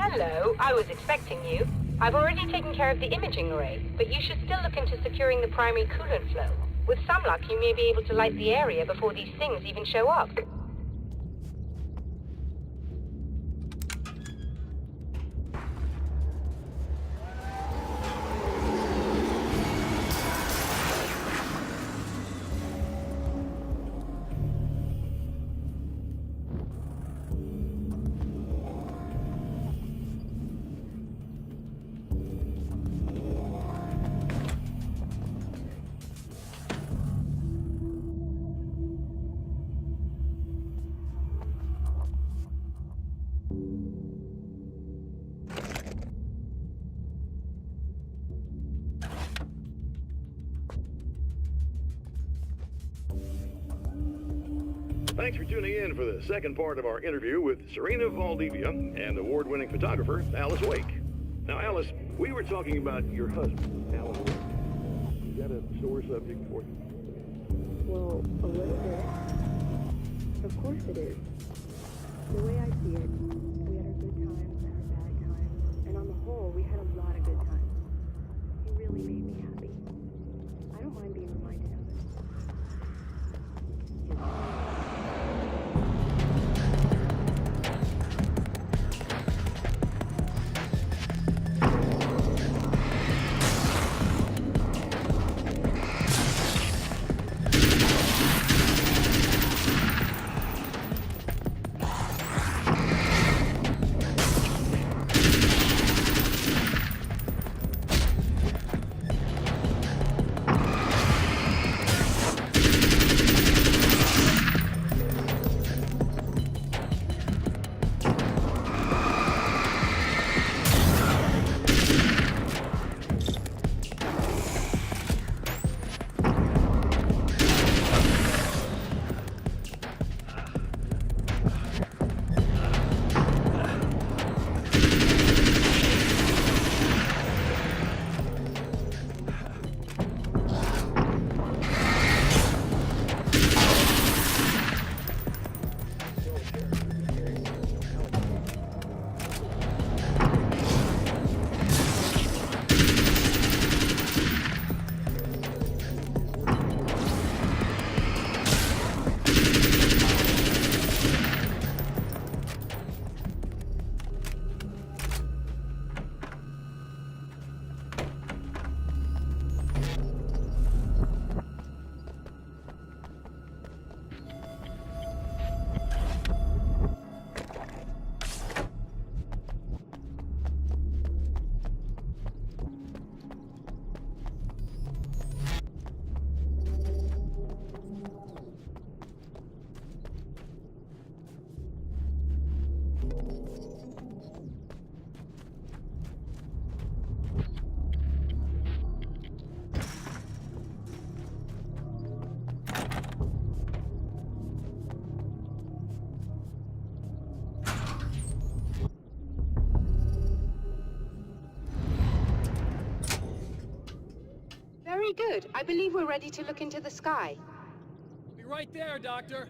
Hello, I was expecting you. I've already taken care of the imaging array, but you should still look into securing the primary coolant flow. With some luck, you may be able to light the area before these things even show up. Thanks for tuning in for the second part of our interview with Serena Valdivia and award-winning photographer Alice Wake. Now, Alice, we were talking about your husband, Alan Wake. Is that a sore subject for you? Well, a little bit. Of course it is. The way I see it, we had our good times and our bad times, and on the whole, we had a lot of good times. He really made me happy. I don't mind being reminded of it. Very good. I believe we're ready to look into the sky. Be right there, Doctor.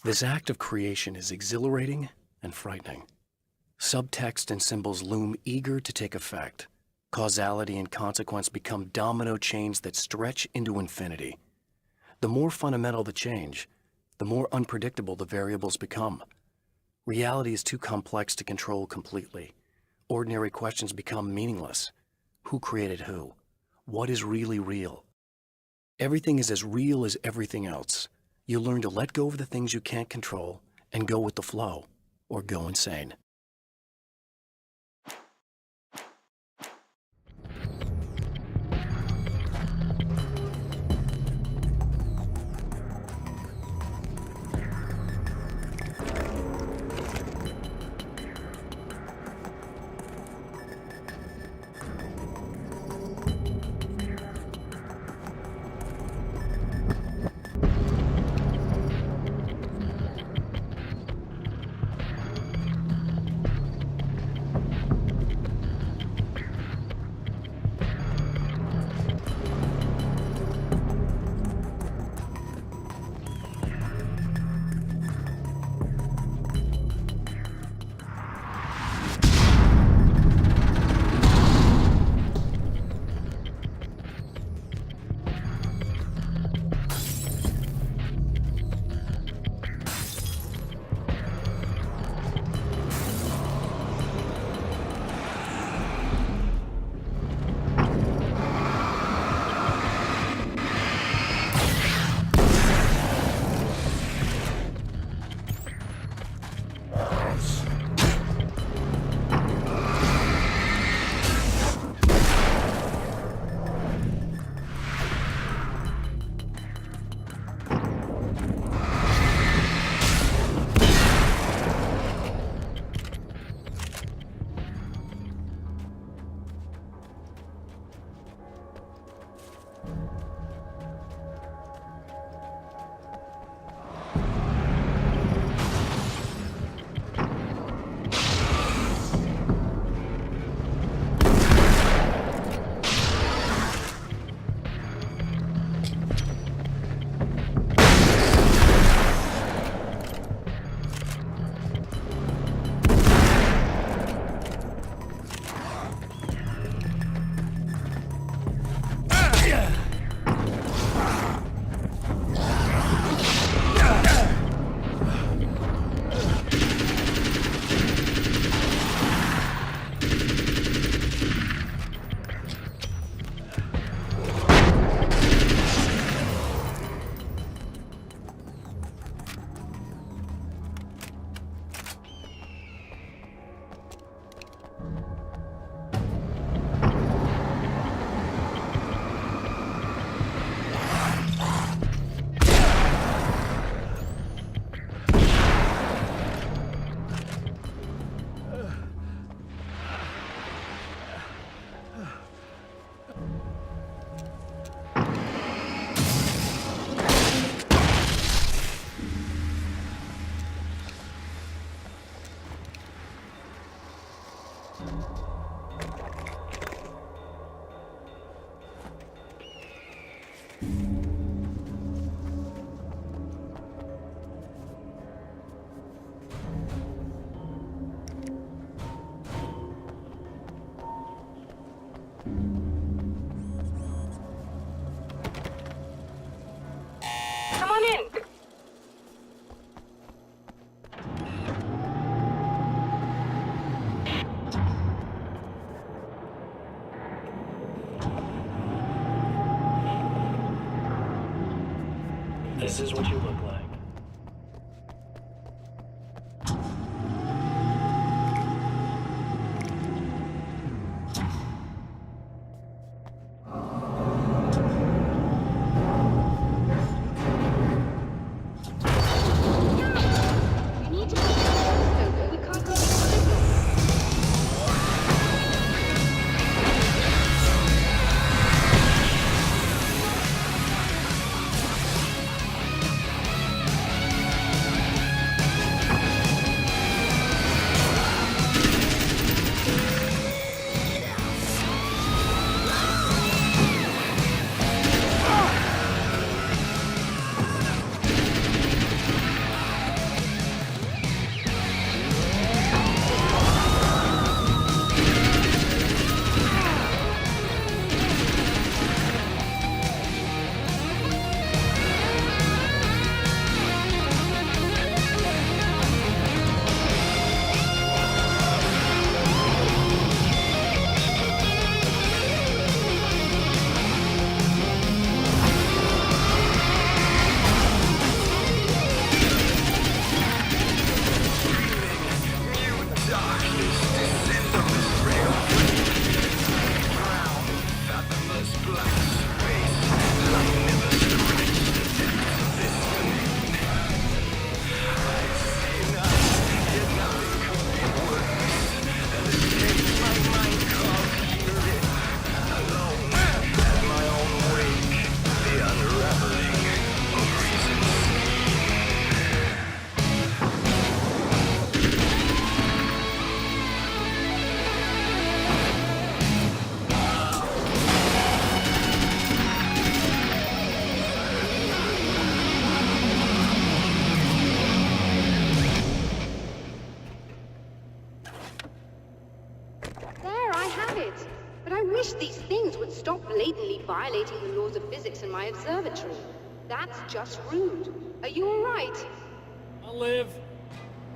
This act of creation is exhilarating and frightening. Subtext and symbols loom eager to take effect. Causality and consequence become domino chains that stretch into infinity. The more fundamental the change, the more unpredictable the variables become. Reality is too complex to control completely. Ordinary questions become meaningless. Who created who? What is really real? Everything is as real as everything else. You learn to let go of the things you can't control and go with the flow, or go insane. Come on in. This is what you look like. stop blatantly violating the laws of physics in my observatory. That's just rude. Are you all right? I'll live.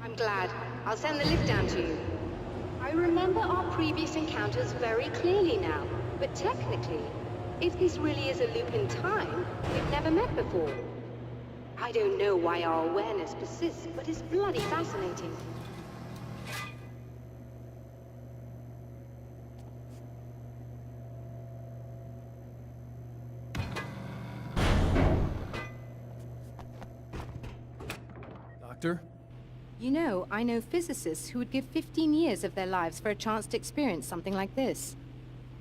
I'm glad. I'll send the lift down to you. I remember our previous encounters very clearly now, but technically, if this really is a loop in time, we've never met before. I don't know why our awareness persists, but it's bloody fascinating. Doctor? You know, I know physicists who would give 15 years of their lives for a chance to experience something like this.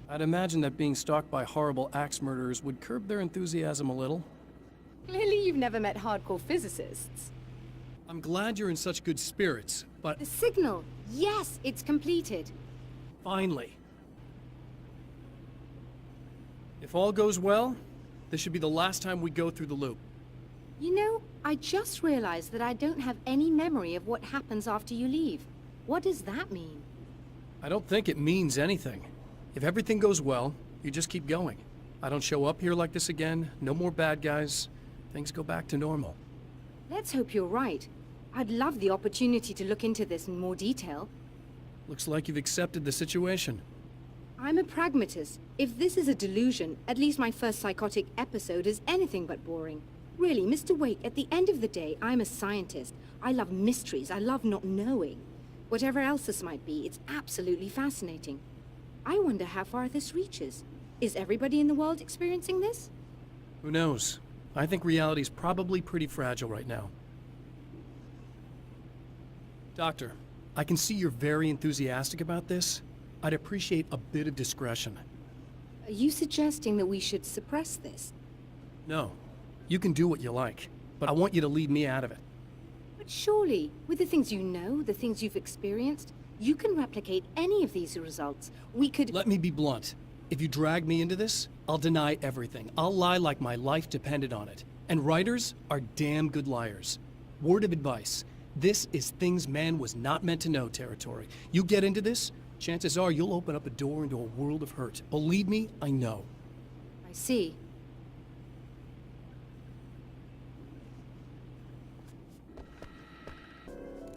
I'd imagine that being stalked by horrible axe murderers would curb their enthusiasm a little. Clearly you've never met hardcore physicists. I'm glad you're in such good spirits, but The signal! Yes, it's completed. finally. If all goes well, this should be the last time we go through the loop. You know, I just realized that I don't have any memory of what happens after you leave. What does that mean? I don't think it means anything. If everything goes well, you just keep going. I don't show up here like this again, no more bad guys. Things go back to normal. Let's hope you're right. I'd love the opportunity to look into this in more detail. Looks like you've accepted the situation. I'm a pragmatist. If this is a delusion, at least my first psychotic episode is anything but boring. Really, Mr. Wake, at the end of the day, I'm a scientist. I love mysteries. I love not knowing. Whatever else this might be, it's absolutely fascinating. I wonder how far this reaches. Is everybody in the world experiencing this? Who knows? I think reality's probably pretty fragile right now. Doctor, I can see you're very enthusiastic about this. I'd appreciate a bit of discretion. Are you suggesting that we should suppress this? No. You can do what you like, but I want you to leave me out of it. But surely, with the things you know, the things you've experienced, you can replicate any of these results. We could... Let me be blunt. If you drag me into this, I'll deny everything. I'll lie like my life depended on it. And writers are damn good liars. Word of advice. This is things man was not meant to know territory. You get into this, chances are you'll open up a door into a world of hurt. Believe me, I know. I see.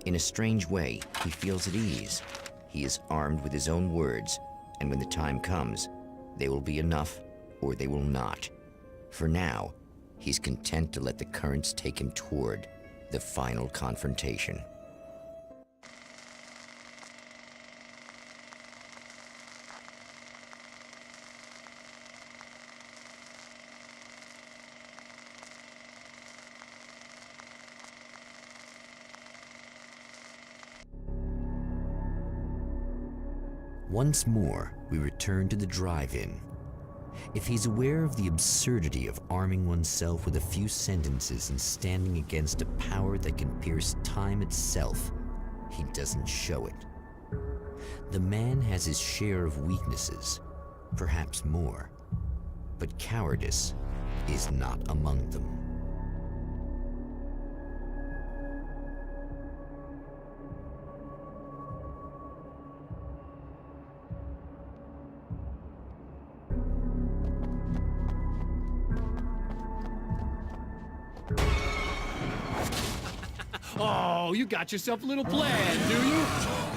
In a strange way, he feels at ease. He is armed with his own words, and when the time comes, they will be enough or they will not. For now, he's content to let the currents take him toward the final confrontation. Once more, we return to the drive-in. If he's aware of the absurdity of arming oneself with a few sentences and standing against a power that can pierce time itself, he doesn't show it. The man has his share of weaknesses, perhaps more, but cowardice is not among them. oh, you got yourself a little plan, do you?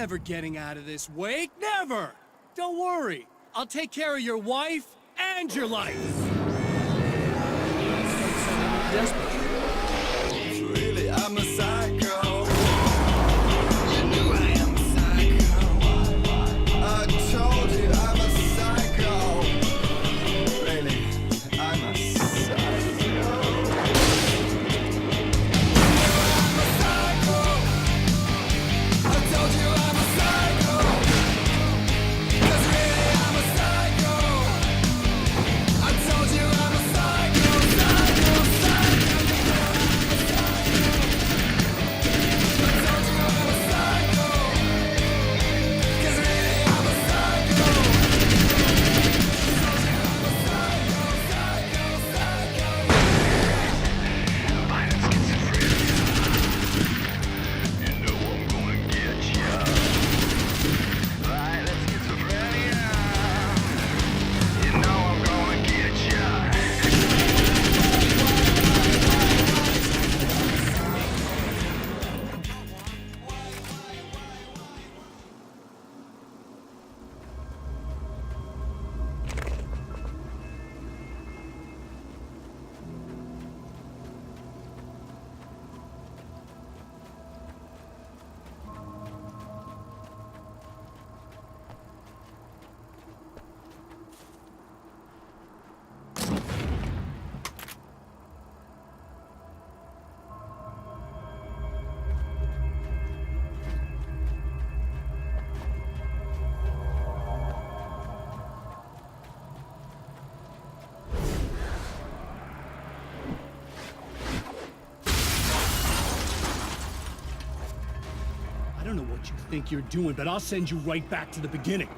never getting out of this, Wake. Never! Don't worry. I'll take care of your wife and your life. Really, I'm a psycho. You knew I am a psycho. I told you I'm a psycho. Really, I'm a psycho. I'm a psycho. I told you I'm a psycho. 'Cause really, I'm a psycho. I told you I'm a psycho, psycho, psycho. I told you I'm a psycho. 'Cause really, I'm a psycho. I told you I'm a psycho, psycho, psycho. Violent schizophrenia. You know I'm gonna get ya. Violent schizophrenia. You know I'm gonna get ya. I don't know what you think you're doing, but I'll send you right back to the beginning.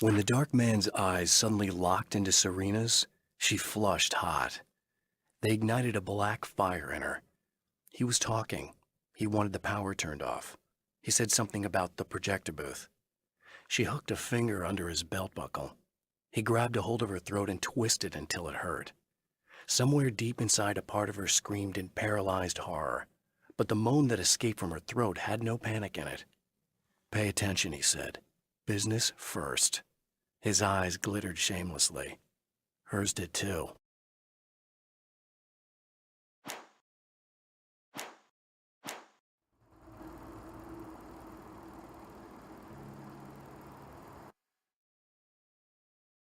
When the dark man's eyes suddenly locked into Serena's, she flushed hot. They ignited a black fire in her. He was talking. He wanted the power turned off. He said something about the projector booth. She hooked a finger under his belt buckle. He grabbed a hold of her throat and twisted until it hurt. Somewhere deep inside, a part of her screamed in paralyzed horror, but the moan that escaped from her throat had no panic in it. "Pay attention," he said. "Business first." His eyes glittered shamelessly. Hers did too.